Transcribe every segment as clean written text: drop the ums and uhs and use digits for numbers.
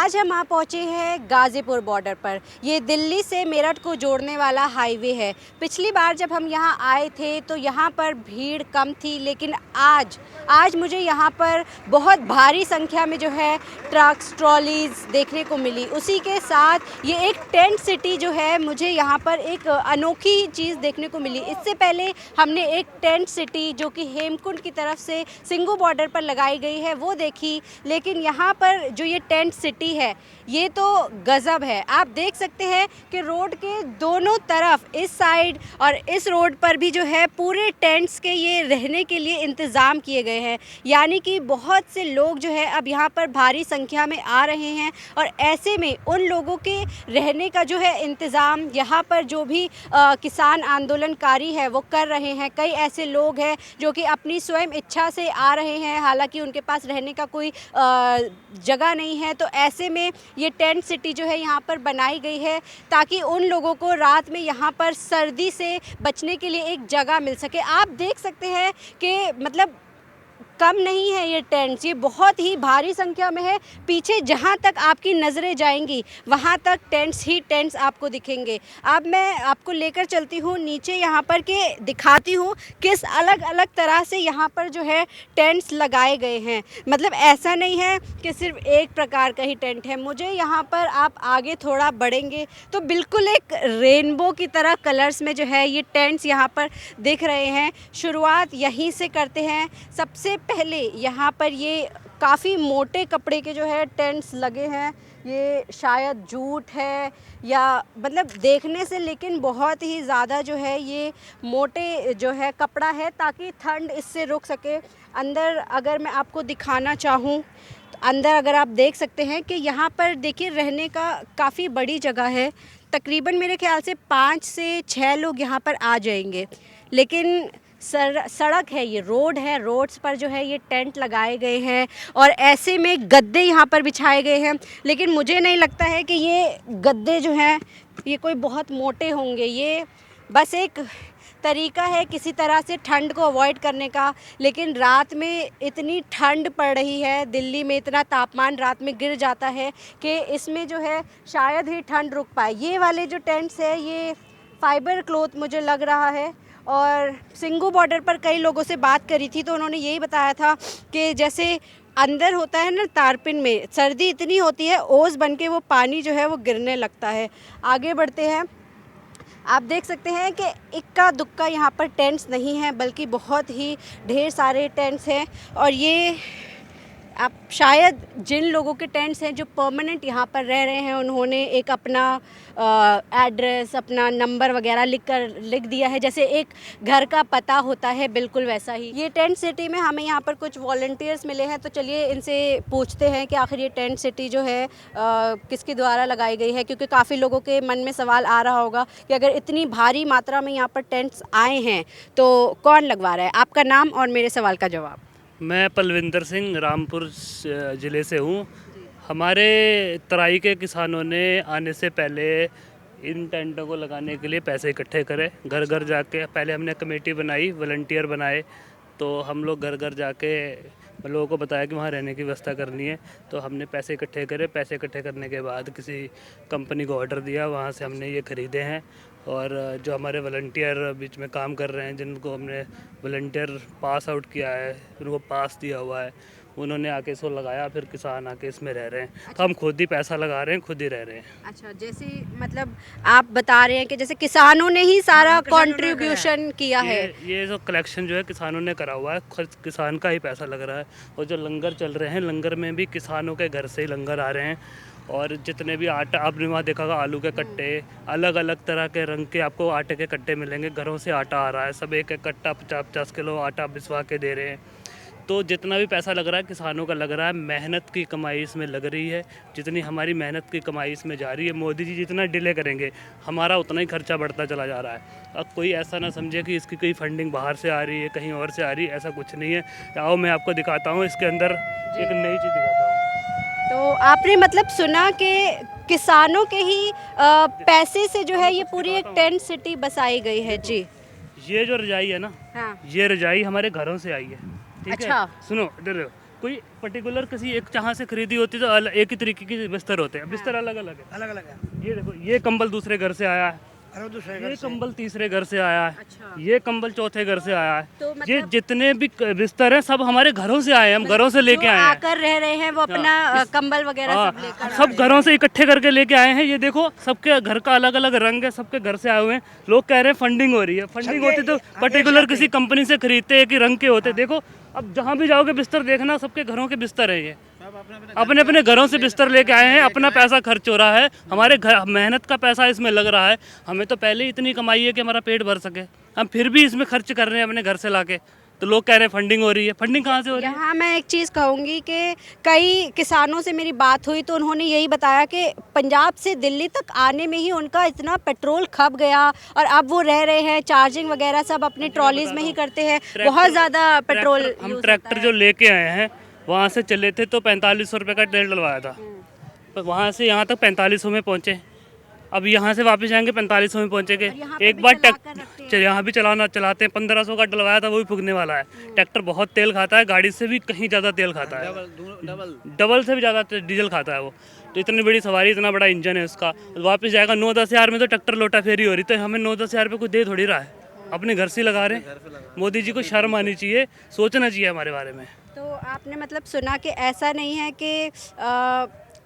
आज हम आ पहुँचे हैं गाज़ीपुर बॉर्डर पर। ये दिल्ली से मेरठ को जोड़ने वाला हाईवे है। पिछली बार जब हम यहाँ आए थे तो यहाँ पर भीड़ कम थी, लेकिन आज मुझे यहाँ पर बहुत भारी संख्या में जो है ट्रक्स, ट्रॉलीज़ देखने को मिली। उसी के साथ ये एक टेंट सिटी जो है, मुझे यहाँ पर एक अनोखी चीज़ देखने को मिली। इससे पहले हमने एक टेंट सिटी जो कि हेमकुंड की तरफ से सिंघू बॉर्डर पर लगाई गई है वो देखी, लेकिन यहाँ पर जो ये टेंट सिटी है ये तो गज़ब है। आप देख सकते हैं कि रोड के दोनों तरफ, इस साइड और इस रोड पर भी जो है पूरे टेंट्स के ये रहने के लिए इंतज़ाम किए गए हैं। यानी कि बहुत से लोग जो है अब यहाँ पर भारी संख्या में आ रहे हैं और ऐसे में उन लोगों के रहने का जो है इंतज़ाम यहाँ पर जो भी किसान आंदोलनकारी है वो कर रहे हैं। कई ऐसे लोग हैं जो कि अपनी स्वयं इच्छा से आ रहे हैं, हालांकि उनके पास रहने का कोई जगह नहीं है। तो ऐसे में ये टेंट सिटी जो है यहाँ पर बनाई गई है ताकि उन लोगों को रात में यहाँ पर सर्दी से बचने के लिए एक जगह मिल सके। आप देख सकते हैं कि मतलब कम नहीं है ये टेंट्स, ये बहुत ही भारी संख्या में है। पीछे जहाँ तक आपकी नज़रें जाएंगी वहाँ तक टेंट्स ही टेंट्स आपको दिखेंगे। अब मैं आपको लेकर चलती हूँ नीचे यहाँ पर के दिखाती हूँ किस अलग अलग तरह से यहाँ पर जो है टेंट्स लगाए गए हैं। मतलब ऐसा नहीं है कि सिर्फ एक प्रकार का ही टेंट है। मुझे यहाँ पर आप आगे थोड़ा बढ़ेंगे तो बिल्कुल एक रेनबो की तरह कलर्स में जो है ये टेंट्स यहाँ पर दिख रहे हैं। शुरुआत यहीं से करते हैं। सबसे पहले यहाँ पर ये काफ़ी मोटे कपड़े के जो है टेंट्स लगे हैं। ये शायद जूट है या मतलब देखने से, लेकिन बहुत ही ज़्यादा जो है ये मोटे जो है कपड़ा है ताकि ठंड इससे रुक सके। अंदर अगर मैं आपको दिखाना चाहूँ तो अंदर अगर आप देख सकते हैं कि यहाँ पर देखिए रहने का काफ़ी बड़ी जगह है। तकरीबन मेरे ख्याल से 5 से 6 लोग यहाँ पर आ जाएंगे। लेकिन सड़क है, ये रोड है, रोड्स पर जो है ये टेंट लगाए गए हैं और ऐसे में गद्दे यहाँ पर बिछाए गए हैं। लेकिन मुझे नहीं लगता है कि ये गद्दे जो हैं ये कोई बहुत मोटे होंगे। ये बस एक तरीका है किसी तरह से ठंड को अवॉइड करने का। लेकिन रात में इतनी ठंड पड़ रही है, दिल्ली में इतना तापमान रात में गिर जाता है कि इसमें जो है शायद ही ठंड रुक पाए। ये वाले जो टेंट्स है ये फाइबर क्लॉथ मुझे लग रहा है। और सिंघू बॉर्डर पर कई लोगों से बात करी थी तो उन्होंने यही बताया था कि जैसे अंदर होता है ना तारपिन में, सर्दी इतनी होती है ओस बन के वो पानी जो है वो गिरने लगता है। आगे बढ़ते हैं। आप देख सकते हैं कि इक्का दुक्का यहाँ पर टेंट्स नहीं हैं बल्कि बहुत ही ढेर सारे टेंट्स हैं। और ये आप शायद जिन लोगों के टेंट्स हैं जो परमानेंट यहाँ पर रह रहे हैं उन्होंने एक अपना एड्रेस, अपना नंबर वगैरह लिख दिया है, जैसे एक घर का पता होता है बिल्कुल वैसा ही। ये टेंट सिटी में हमें यहाँ पर कुछ वॉलंटियर्स मिले हैं तो चलिए इनसे पूछते हैं कि आखिर ये टेंट सिटी जो है किसके द्वारा लगाई गई है, क्योंकि काफ़ी लोगों के मन में सवाल आ रहा होगा कि अगर इतनी भारी मात्रा में यहाँ पर टेंट्स आए हैं तो कौन लगवा रहा है। आपका नाम और मेरे सवाल का जवाब। मैं पलविंदर सिंह रामपुर ज़िले से हूँ। हमारे तराई के किसानों ने आने से पहले इन टेंटों को लगाने के लिए पैसे इकट्ठे करे। घर घर जाके पहले हमने कमेटी बनाई, वॉलंटियर बनाए, तो हम लोग घर घर जाके लोगों को बताया कि वहाँ रहने की व्यवस्था करनी है। तो हमने पैसे इकट्ठे करे। पैसे इकट्ठे करने के बाद किसी कंपनी को ऑर्डर दिया, वहाँ से हमने ये ख़रीदे हैं। और जो हमारे वॉलंटियर बीच में काम कर रहे हैं, जिनको हमने वॉलंटियर पास आउट किया है, उनको पास दिया हुआ है, उन्होंने आके इसको लगाया, फिर किसान आके इसमें रह रहे हैं। अच्छा। तो हम खुद ही पैसा लगा रहे हैं, खुद ही रह रहे हैं। अच्छा, जैसे मतलब आप बता रहे हैं कि जैसे किसानों ने ही सारा कंट्रीब्यूशन किया है। ये जो कलेक्शन जो है किसानों ने करा हुआ है, खुद किसान का ही पैसा लग रहा है। और जो लंगर चल रहे हैं, लंगर में भी किसानों के घर से ही लंगर आ रहे हैं। और जितने भी आटा आपने वहाँ देखा होगा, आलू के कट्टे, अलग अलग तरह के रंग के आपको आटे के कट्टे मिलेंगे। घरों से आटा आ रहा है, सब एक एक कट्टा 50-50 किलो आटा भिजवा के दे रहे हैं। तो जितना भी पैसा लग रहा है किसानों का लग रहा है, मेहनत की कमाई इसमें लग रही है। जितनी हमारी मेहनत की कमाई इसमें जा रही है, मोदी जी जितना डिले करेंगे हमारा उतना ही खर्चा बढ़ता चला जा रहा है। अब कोई ऐसा ना समझे कि इसकी कोई फंडिंग बाहर से आ रही है, कहीं और से आ रही है, ऐसा कुछ नहीं है। आओ मैं आपको दिखाता हूँ, इसके अंदर एक नई चीज़ दिखाता हूँ। तो आपने मतलब सुना कि किसानों के ही पैसे से जो है ये पूरी एक टेंट सिटी बसाई गई है। जी, ये जो रजाई है ना, हाँ। ये रजाई हमारे घरों से आई है। ठीक अच्छा। है, सुनो इधर कोई पर्टिकुलर किसी एक जहाँ से खरीदी होती तो एक ही तरीके के बिस्तर होते हैं, बिस्तर अलग अलग है। अलग अलग है। ये देखो, ये कंबल दूसरे घर से आया है, अरे दूसरे ये कंबल तीसरे घर से आया है, अच्छा। ये कंबल चौथे घर से आया है। तो ये मतलब जितने भी बिस्तर हैं सब हमारे घरों से आए हैं, हम घरों से लेके जो आए हैं। आकर रह रहे हैं वो अपना कंबल वगैरह हाँ, सब लेकर सब घरों से इकट्ठे करके लेके आए हैं। ये देखो सबके घर का अलग अलग रंग है, सबके घर से आए हुए हैं। लोग कह रहे हैं फंडिंग हो रही है, फंडिंग होती तो पर्टिकुलर किसी कंपनी से खरीदते एक ही रंग के होते। देखो अब जहाँ भी जाओगे बिस्तर देखना, सबके घरों के बिस्तर है। ये अपने अपने घरों से बिस्तर लेके आए हैं, अपना पैसा खर्च हो रहा है, हमारे घर मेहनत का पैसा इसमें लग रहा है। हमें तो पहले ही इतनी कमाई है कि हमारा पेट भर सके, हम फिर भी इसमें खर्च कर रहे हैं अपने घर से लाके। तो लोग कह रहे हैं फंडिंग हो रही है, फंडिंग कहाँ से हो रही है? यहाँ मैं एक चीज़ कहूँगी कि कई किसानों से मेरी बात हुई तो उन्होंने यही बताया कि पंजाब से दिल्ली तक आने में ही उनका इतना पेट्रोल खप गया और अब वो रह रहे हैं, चार्जिंग वगैरह सब अपनी ट्रॉलीज में ही करते हैं, बहुत ज़्यादा पेट्रोल हम ट्रैक्टर जो लेके आए हैं वहाँ से चले थे तो 4500 रुपये का तेल डलवाया था, पर वहाँ से यहाँ तक 4500 में पहुँचे। अब यहाँ से वापस जाएंगे 4500 में पहुँचेंगे। एक बार ट्रैक्टर यहाँ भी चलाते हैं, 1500 का डलवाया था, वो भी फूकने वाला है। ट्रैक्टर बहुत तेल खाता है, गाड़ी से भी कहीं ज़्यादा तेल खाता है, डबल से भी ज़्यादा डीजल खाता है वो। तो इतनी बड़ी सवारी, इतना बड़ा इंजन है उसका, वापस जाएगा 9-10 हज़ार में तो ट्रैक्टर लोटा फेरी हो रही। तो हमें 9-10 हज़ार रुपये कुछ दे थोड़ी रहा है, अपने घर से लगा रहे हैं। मोदी जी को शर्म आनी चाहिए, सोचना चाहिए हमारे बारे में। तो आपने मतलब सुना कि ऐसा नहीं है कि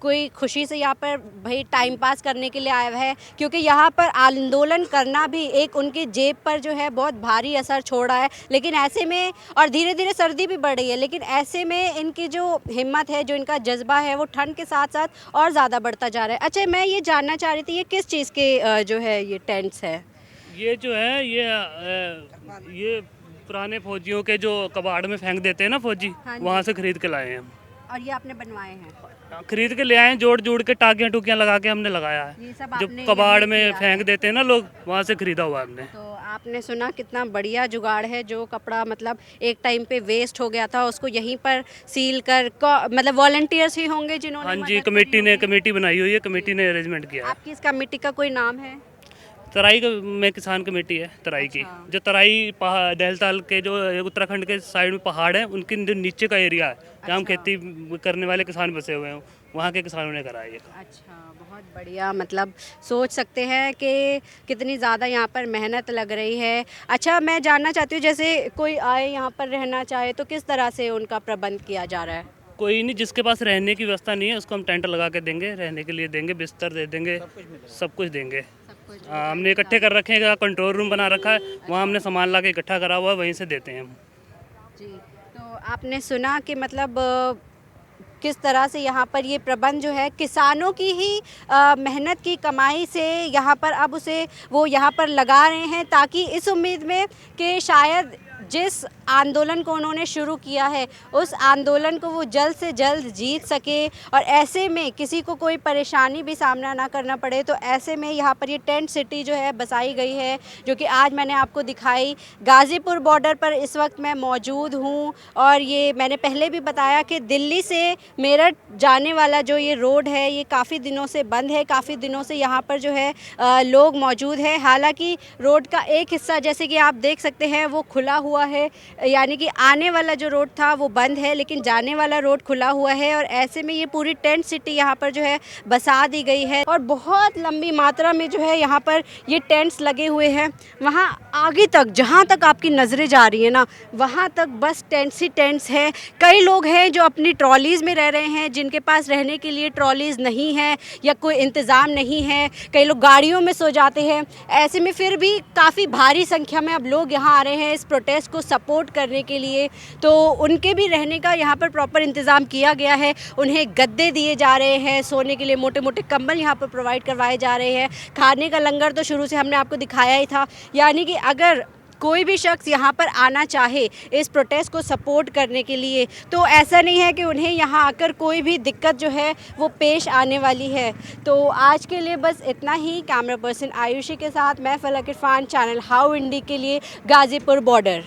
कोई खुशी से यहाँ पर भाई टाइम पास करने के लिए आया है, क्योंकि यहाँ पर आंदोलन करना भी एक उनकी जेब पर जो है बहुत भारी असर छोड़ रहा है। लेकिन ऐसे में, और धीरे धीरे सर्दी भी बढ़ रही है, लेकिन ऐसे में इनकी जो हिम्मत है, जो इनका जज्बा है, वो ठंड के साथ साथ और ज़्यादा बढ़ता जा रहा है। अच्छा, मैं ये जानना चाह रही थी, ये किस चीज़ के जो है ये टेंट्स है? ये जो है ये पुराने फौजियों के जो कबाड़ में फेंक देते हैं ना फौजी, हाँ जी। वहाँ से खरीद के लाए हैं हम। और ये आपने बनवाए हैं? खरीद के ले आए हैं, जोड़ जोड़ के टाकियाँ टूकियाँ लगा के हमने लगाया है। ये सब जो आपने कबाड़ यहीं में किया है? फेंक देते हैं ना लोग, वहाँ से खरीदा हुआ हमने। तो आपने सुना कितना बढ़िया जुगाड़ है, जो कपड़ा मतलब एक टाइम पे वेस्ट हो गया था उसको यहीं पर सील कर मतलब वॉलंटियर्स ही होंगे जिन्होंने हाँ जी, मदद करी कमेटी ने होगी। कमेटी बनाई हुई है, कमेटी ने अरेंजमेंट किया है। आपकी इस कमेटी का कोई नाम है? तराई में किसान कमेटी है तराई की, अच्छा। जो तराई पहाड़ डेलताल के जो उत्तराखंड के साइड में पहाड़ है, उनके जो नीचे का एरिया है जहाँ हम खेती करने वाले किसान बसे हुए हैं, वहाँ के किसानों ने कराया ये। अच्छा, बहुत बढ़िया। मतलब सोच सकते हैं कि कितनी ज़्यादा यहाँ पर मेहनत लग रही है। अच्छा, मैं जानना चाहती हूँ, जैसे कोई आए यहाँ पर रहना चाहे तो किस तरह से उनका प्रबंध किया जा रहा है? कोई नहीं, जिसके पास रहने की व्यवस्था नहीं है उसको हम टेंट लगा के देंगे, रहने के लिए देंगे, बिस्तर दे देंगे, सब कुछ देंगे। हमने इकट्ठे कर रखे हैं, कंट्रोल रूम बना रखा है, वहाँ हमने सामान ला के इकट्ठा करा हुआ है, वहीं से देते हैं हम। जी, तो आपने सुना कि मतलब किस तरह से यहाँ पर ये प्रबंध जो है किसानों की ही मेहनत की कमाई से यहाँ पर अब उसे वो यहाँ पर लगा रहे हैं, ताकि इस उम्मीद में कि शायद जिस आंदोलन को उन्होंने शुरू किया है उस आंदोलन को वो जल्द से जल्द जीत सके और ऐसे में किसी को कोई परेशानी भी सामना ना करना पड़े। तो ऐसे में यहाँ पर ये टेंट सिटी जो है बसाई गई है, जो कि आज मैंने आपको दिखाई। गाज़ीपुर बॉर्डर पर इस वक्त मैं मौजूद हूँ और ये मैंने पहले भी बताया कि दिल्ली से मेरठ जाने वाला जो ये रोड है ये काफ़ी दिनों से बंद है, काफ़ी दिनों से यहाँ पर जो है लोग मौजूद हैं। हालांकि रोड का एक हिस्सा जैसे कि आप देख सकते हैं वो खुला हुआ है, यानी कि आने वाला जो रोड था वो बंद है, लेकिन जाने वाला रोड खुला हुआ है। और ऐसे में ये पूरी टेंट सिटी यहाँ पर जो है बसा दी गई है और बहुत लंबी मात्रा में जो है यहाँ पर ये टेंट्स लगे हुए हैं। वहाँ आगे तक जहाँ तक आपकी नज़रें जा रही है ना, वहाँ तक बस टेंट्स ही टेंट्स हैं। कई लोग हैं जो अपनी ट्रॉलीज़ में रह रहे हैं, जिनके पास रहने के लिए ट्रॉलीज़ नहीं है या कोई इंतज़ाम नहीं है। कई लोग गाड़ियों में सो जाते हैं। ऐसे में फिर भी काफ़ी भारी संख्या में अब लोग यहाँ आ रहे हैं इस प्रोटेस्ट को सपोर्ट करने के लिए, तो उनके भी रहने का यहाँ पर प्रॉपर इंतज़ाम किया गया है। उन्हें गद्दे दिए जा रहे हैं, सोने के लिए मोटे मोटे कंबल यहाँ पर प्रोवाइड करवाए जा रहे हैं। खाने का लंगर तो शुरू से हमने आपको दिखाया ही था, यानी कि अगर कोई भी शख्स यहाँ पर आना चाहे इस प्रोटेस्ट को सपोर्ट करने के लिए तो ऐसा नहीं है कि उन्हें यहाँ आकर कोई भी दिक्कत जो है वो पेश आने वाली है। तो आज के लिए बस इतना ही। कैमरा पर्सन आयुषी के साथ मैं फलक इरफान, चैनल हाउ इंडी के लिए, गाज़ीपुर बॉर्डर।